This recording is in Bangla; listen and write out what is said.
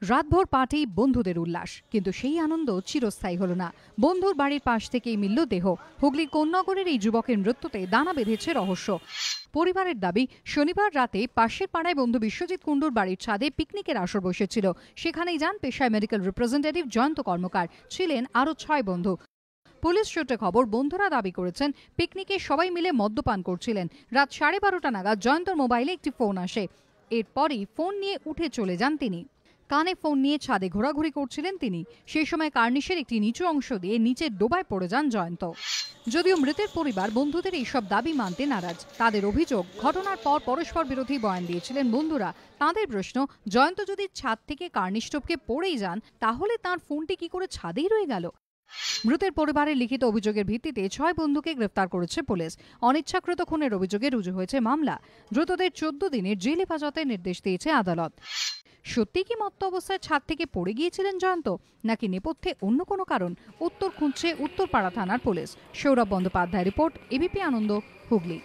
রাতভর পার্টি, বন্ধুদের উল্লাস, কিন্তু সেই আনন্দ চিরস্থায়ী হলো না। বন্ধুর বাড়ির পাশ থেকেই মিলল দেহ। হুগলির কোন্নগরের এই যুবকের মৃত্যুতে দানা বেঁধেছে রহস্য। পরিবারের দাবি, শনিবার রাতে পাশের পাড়ায় বন্ধু বিশ্বজিৎ কুণ্ডুর বাড়ির ছাদে পিকনিকের আসর বসেছিল। সেখানেই যান পেশায় মেডিকেল রিপ্রেজেন্টেটিভ জয়ন্ত কর্মকার। ছিলেন আরও 6 বন্ধু। পুলিশ সূত্রে খবর, বন্ধুরা দাবি করেছেন পিকনিকে সবাই মিলে মদ্যপান করছিলেন। রাত 12:30 নাগাদ জয়ন্তর মোবাইলে একটি ফোন আসে। এরপরই ফোন নিয়ে উঠে চলে যান তিনি। কানে ফোন নিয়ে ছাদে ঘোরাঘুরি করছিলেন তিনি। সেই সময় কার্নিশের একটি নিচু অংশ দিয়ে নিচের ডোবায় পড়ে যান জয়ন্ত। যদিও মৃতের পরিবার বন্ধুদের এইসব দাবি মানতে নারাজ। তাদের অভিযোগ, ঘটনার পর পরস্পর বিরোধী বয়ান দিয়েছিলেন বন্ধুরা। তাদের প্রশ্ন, জয়ন্ত যদি ছাদ থেকে কার্নিশ টপকে পড়েই যান, তাহলে তাঁর ফোনটি কি করে ছাদেই রয়ে গেল? মৃতের পরিবারের লিখিত অভিযোগের ভিত্তিতে 6 বন্ধুকে গ্রেফতার করেছে পুলিশ। অনিচ্ছাকৃত খুনের অভিযোগে রুজু হয়েছে মামলা। দ্রুতদের 14 দিনের জেল হেফাজতের নির্দেশ দিয়েছে আদালত। সত্যি কি মত্ত অবস্থায় ছাদ থেকে পড়ে গিয়েছিলেন জয়ন্ত, নাকি নেপথ্যে অন্য কোনো কারণ? উত্তর খুঁজছে উত্তরপাড়া থানার পুলিশ। Sourav Bandyopadhyay report, ABP Ananda, Hooghly.